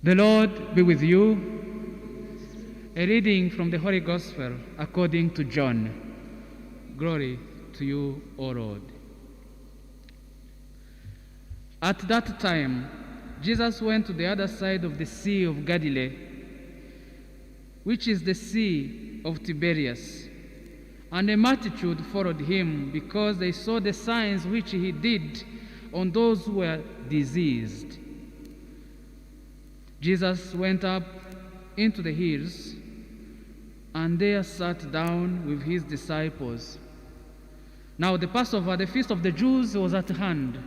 The Lord be with you. A reading from the Holy Gospel according to John. Glory to you, O Lord. At that time, Jesus went to the other side of the Sea of Galilee, which is the Sea of Tiberias. And a multitude followed him because they saw the signs which he did on those who were diseased. Jesus went up into the hills and there sat down with his disciples. Now the Passover, the feast of the Jews, was at hand.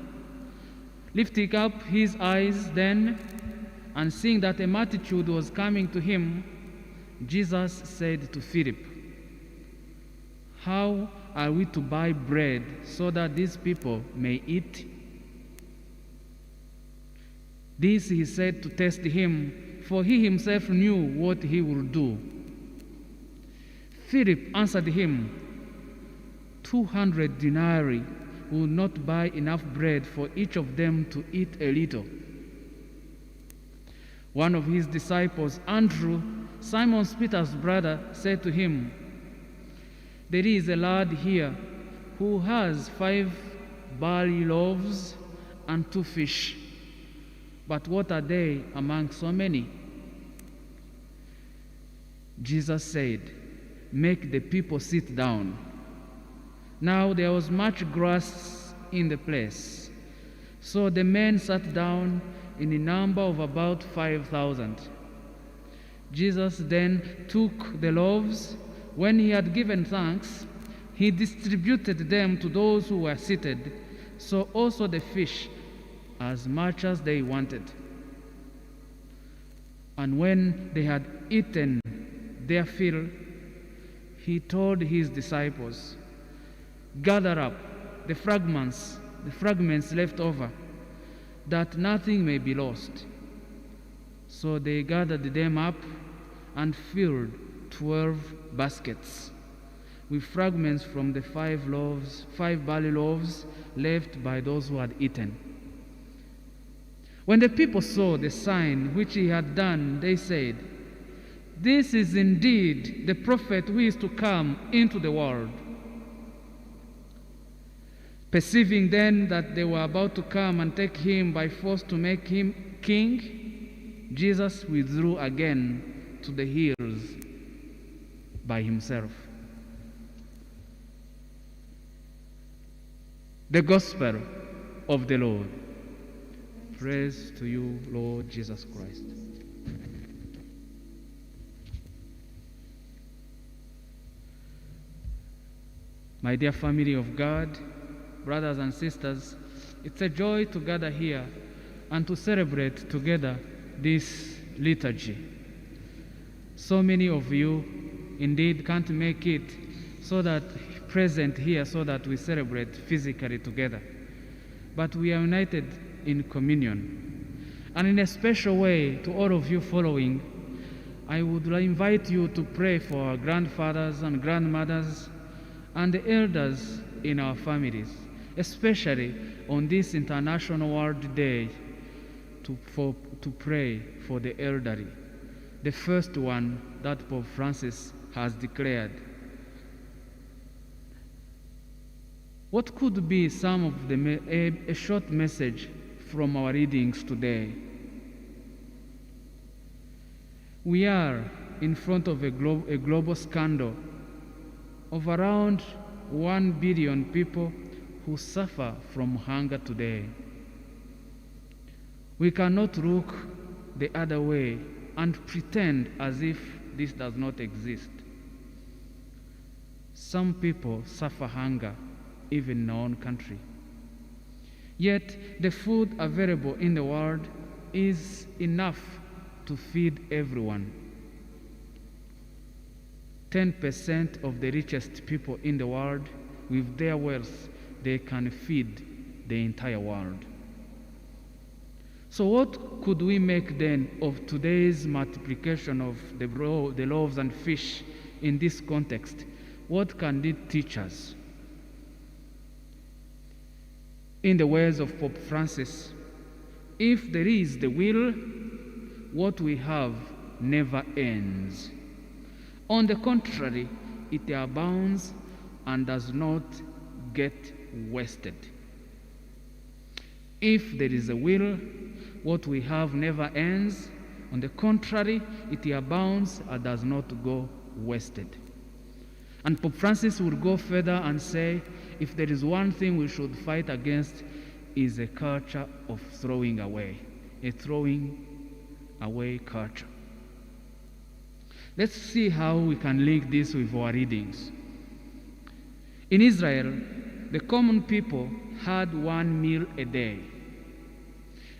Lifting up his eyes then, and seeing that a multitude was coming to him, Jesus said to Philip, "How are we to buy bread so that these people may eat?" This he said to test him, for he himself knew what he would do. Philip answered him, 200 denarii will not buy enough bread for each of them to eat a little. One of his disciples, Andrew, Simon Peter's brother, said to him, "There is a lad here who has 5 barley loaves and 2 fish. But what are they among so many?" Jesus said, "Make the people sit down." Now there was much grass in the place. So the men sat down in a number of about 5,000. Jesus then took the loaves. When he had given thanks, he distributed them to those who were seated, so also the fish, as much as they wanted. And when they had eaten their fill, he told his disciples, "Gather up the fragments left over, that nothing may be lost." So they gathered them up and filled 12 baskets with fragments from the 5 barley loaves left by those who had eaten. When the people saw the sign which he had done, they said, "This is indeed the prophet who is to come into the world." Perceiving then that they were about to come and take him by force to make him king, Jesus withdrew again to the hills by himself. The Gospel of the Lord. Praise to you, Lord Jesus Christ. My dear family of God, brothers and sisters, it's a joy to gather here and to celebrate together this liturgy. So many of you indeed can't make it present here so that we celebrate physically together. But we are united in communion. And in a special way, to all of you following, I would invite you to pray for our grandfathers and grandmothers and the elders in our families, especially on this International World Day, to pray for the elderly, the first one that Pope Francis has declared. What could be some of a short message from our readings today? We are in front of a global scandal of around 1 billion people who suffer from hunger today. We cannot look the other way and pretend as if this does not exist. Some people suffer hunger even in our own country. Yet the food available in the world is enough to feed everyone. 10% of the richest people in the world, with their wealth, they can feed the entire world. So what could we make then of today's multiplication of the loaves and fish in this context? What can it teach us? In the words of Pope Francis, if there is the will, what we have never ends. On the contrary, it abounds and does not get wasted. If there is a will, what we have never ends. On the contrary, it abounds and does not go wasted. And Pope Francis would go further and say, if there is one thing we should fight against, is a culture of throwing away, a throwing away culture. Let's see how we can link this with our readings. In Israel, the common people had one meal a day.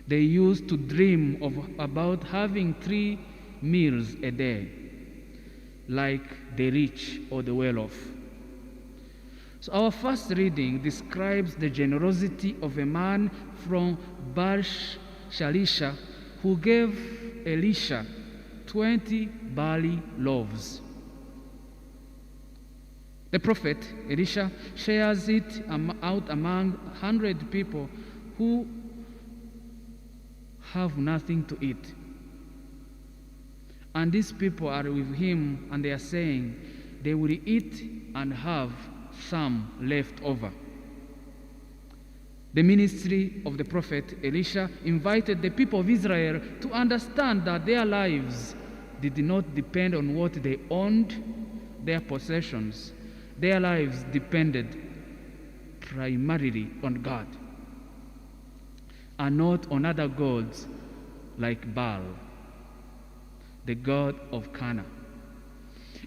They used to dream about having 3 meals a day, like the rich or the well-off. So our first reading describes the generosity of a man from Shalisha who gave Elisha 20 barley loaves. The prophet Elisha shares it out among 100 people who have nothing to eat. And these people are with him, and they are saying they will eat and have some left over. The ministry of the prophet Elisha invited the people of Israel to understand that their lives did not depend on what they owned, their possessions. Their lives depended primarily on God and not on other gods like Baal, the god of Canaan.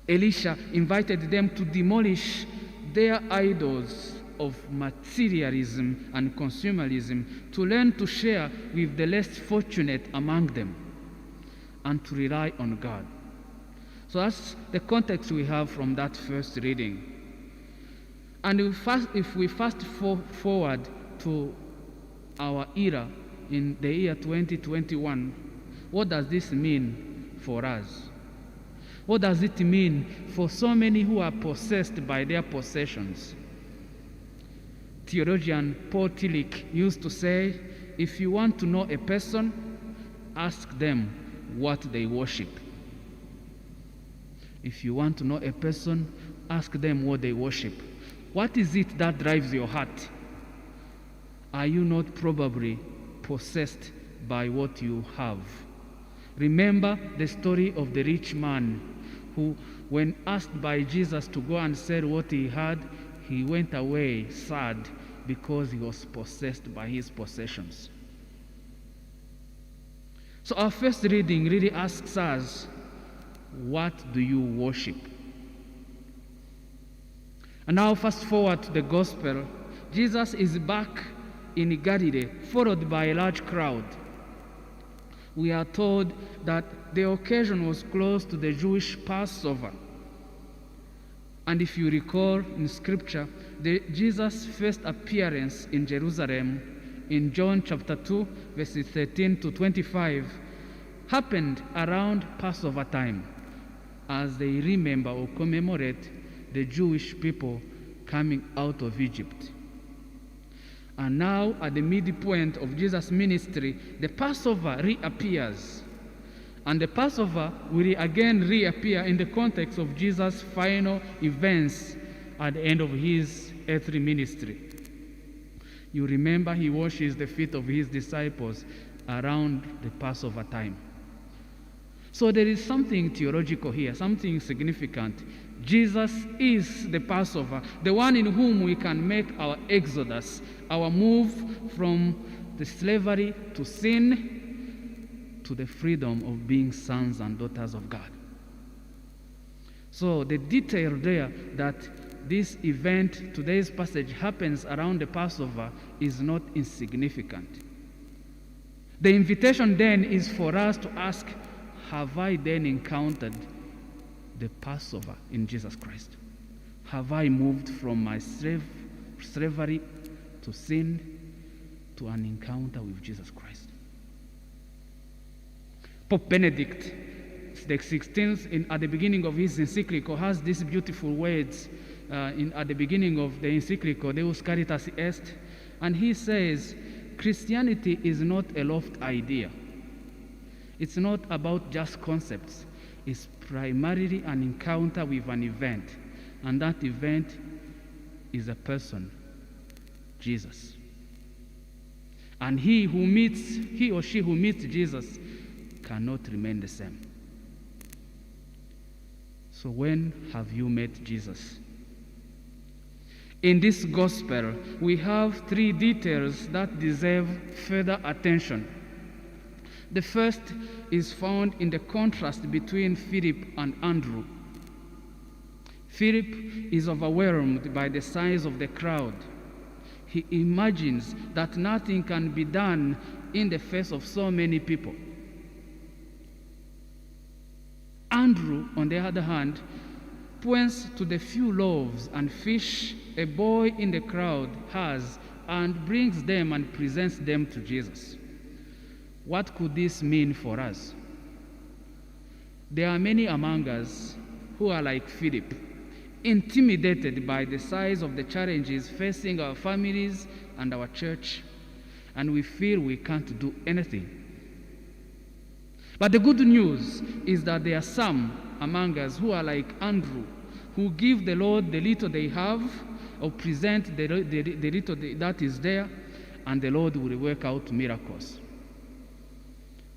Elisha invited them to demolish their idols of materialism and consumerism, to learn to share with the less fortunate among them, and to rely on God. So that's the context we have from that first reading. And if we fast forward to our era in the year 2021, what does this mean for us? What does it mean for so many who are possessed by their possessions? Theologian Paul Tillich used to say, if you want to know a person, ask them what they worship. If you want to know a person, ask them what they worship. What is it that drives your heart? Are you not probably possessed by what you have? Remember the story of the rich man who, when asked by Jesus to go and sell what he had, he went away sad because he was possessed by his possessions. So our first reading really asks us, what do you worship? And now fast forward to the gospel. Jesus is back in Galilee, followed by a large crowd. We are told that the occasion was close to the Jewish Passover. And if you recall in Scripture, Jesus' first appearance in Jerusalem in John chapter 2, verses 13 to 25, happened around Passover time, as they remember or commemorate the Jewish people coming out of Egypt. And now, at the midpoint of Jesus' ministry, the Passover reappears. And the Passover will again reappear in the context of Jesus' final events at the end of his earthly ministry. You remember he washes the feet of his disciples around the Passover time. So there is something theological here, something significant. Jesus is the Passover, the one in whom we can make our exodus, our move from the slavery to sin to the freedom of being sons and daughters of God. So the detail there that this event, today's passage, happens around the Passover is not insignificant. The invitation then is for us to ask, have I then encountered the Passover in Jesus Christ? Have I moved from my slavery to sin to an encounter with Jesus Christ? Pope Benedict the 16th, at the beginning of his encyclical, has these beautiful words at the beginning of the encyclical, Deus Caritas Est, and he says, Christianity is not a loft idea. It's not about just concepts. It's primarily an encounter with an event, and that event is a person, Jesus. And he or she who meets Jesus cannot remain the same. So when have you met Jesus? In this gospel, we have three details that deserve further attention. The first is found in the contrast between Philip and Andrew. Philip is overwhelmed by the size of the crowd. He imagines that nothing can be done in the face of so many people. Andrew, on the other hand, points to the few loaves and fish a boy in the crowd has and brings them and presents them to Jesus. What could this mean for us? There are many among us who are like Philip, intimidated by the size of the challenges facing our families and our church, and we feel we can't do anything. But the good news is that there are some among us who are like Andrew, who give the Lord the little they have, or present the little that is there, and the Lord will work out miracles.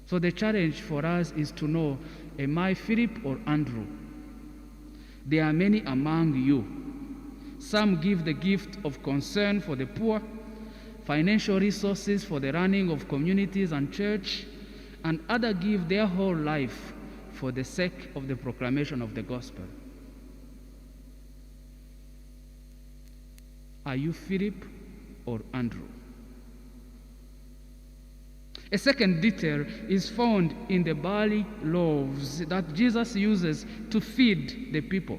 So the challenge for us is to know, am I Philip or Andrew? There are many among you. Some give the gift of concern for the poor, financial resources for the running of communities and church, and others give their whole life for the sake of the proclamation of the gospel. Are you Philip or Andrew? A second detail is found in the barley loaves that Jesus uses to feed the people.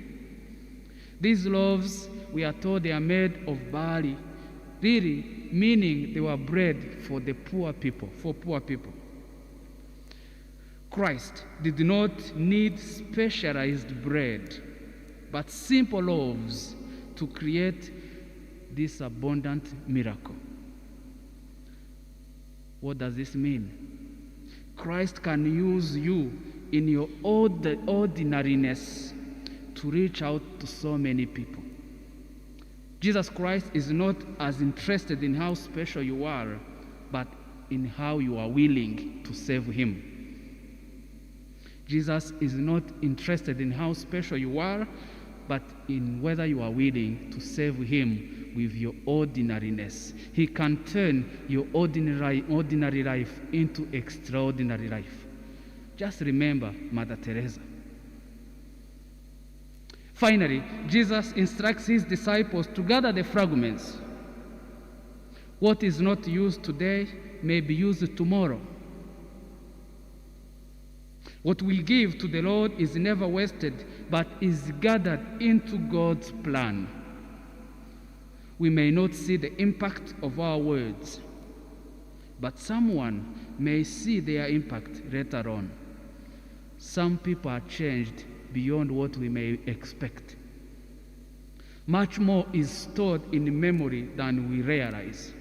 These loaves, we are told, they are made of barley, really meaning they were bread for the poor people, Christ did not need specialized bread, but simple loaves to create this abundant miracle. What does this mean? Christ can use you in your ordinariness to reach out to so many people. Jesus Christ is not as interested in how special you are, but in how you are willing to serve him. Jesus is not interested in how special you are, but in whether you are willing to serve him with your ordinariness. He can turn your ordinary life into extraordinary life. Just remember Mother Teresa. Finally, Jesus instructs his disciples to gather the fragments. What is not used today may be used tomorrow. What we give to the Lord is never wasted, but is gathered into God's plan. We may not see the impact of our words, but someone may see their impact later on. Some people are changed beyond what we may expect. Much more is stored in memory than we realize.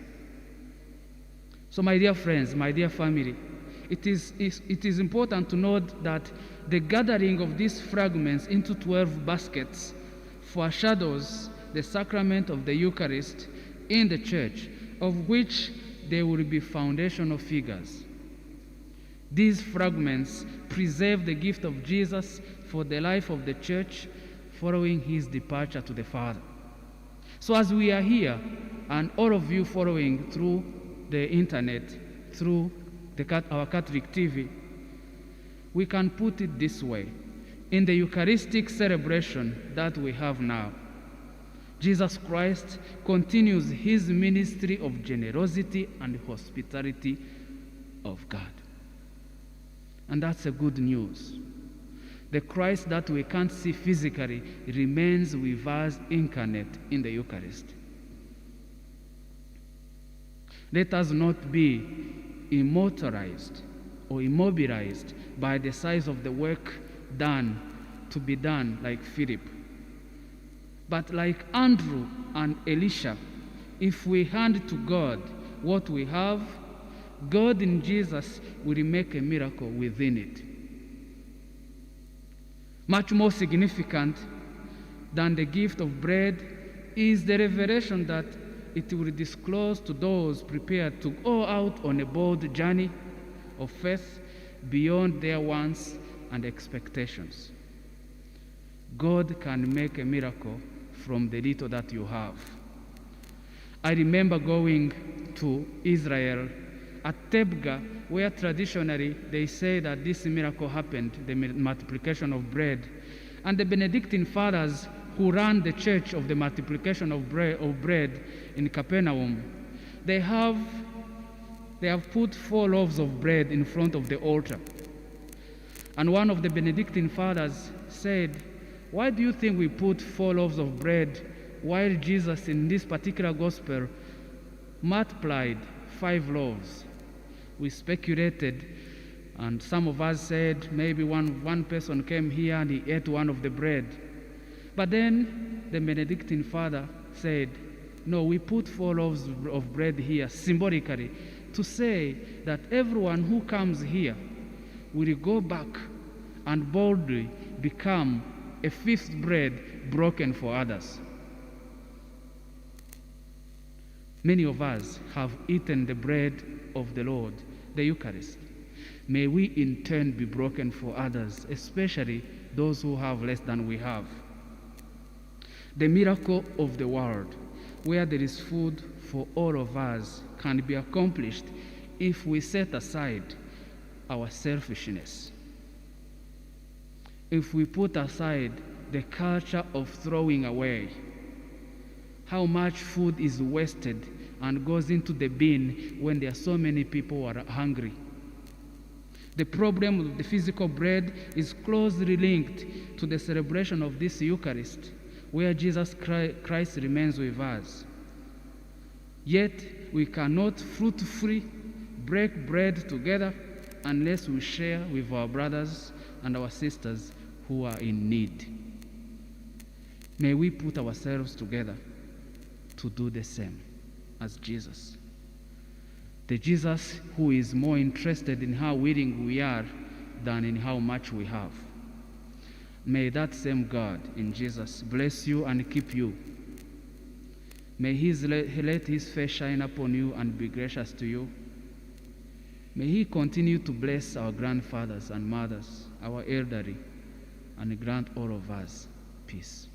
So my dear friends, my dear family, it is important to note that the gathering of these fragments into 12 baskets foreshadows the sacrament of the Eucharist in the church, of which there will be foundational figures. These fragments preserve the gift of Jesus for the life of the church following his departure to the Father. So as we are here, and all of you following through the internet, through our Catholic TV, we can put it this way. In the Eucharistic celebration that we have now, Jesus Christ continues his ministry of generosity and hospitality of God. And that's a good news. The Christ that we can't see physically remains with us incarnate in the Eucharist. Let us not be immortalized or immobilized by the size of the work to be done like Philip. But like Andrew and Elisha, if we hand to God what we have, God in Jesus will make a miracle within it. Much more significant than the gift of bread is the revelation that it will disclose to those prepared to go out on a bold journey of faith beyond their wants and expectations. God can make a miracle from the little that you have. I remember going to Israel at Tebga, where traditionally they say that this miracle happened, the multiplication of bread. And the Benedictine fathers who ran the church of the multiplication of bread in Capernaum, they have put 4 loaves of bread in front of the altar. And one of the Benedictine fathers said, "Why do you think we put 4 loaves of bread while Jesus in this particular gospel multiplied 5 loaves?" We speculated, and some of us said maybe one person came here and he ate one of the bread. But then the Benedictine father said, "No, we put 4 loaves of bread here symbolically to say that everyone who comes here will go back and boldly become a 5th bread broken for others." Many of us have eaten the bread of the Lord, the Eucharist. May we in turn be broken for others, especially those who have less than we have. The miracle of the world, where there is food for all of us, can be accomplished if we set aside our selfishness. If we put aside the culture of throwing away. How much food is wasted and goes into the bin when there are so many people who are hungry. The problem of the physical bread is closely linked to the celebration of this Eucharist, where Jesus Christ remains with us. Yet we cannot fruitfully break bread together unless we share with our brothers and our sisters who are in need. May we put ourselves together to do the same as Jesus. The Jesus who is more interested in how willing we are than in how much we have. May that same God in Jesus bless you and keep you. May He let His face shine upon you and be gracious to you. May He continue to bless our grandfathers and mothers, our elderly, and grant all of us peace.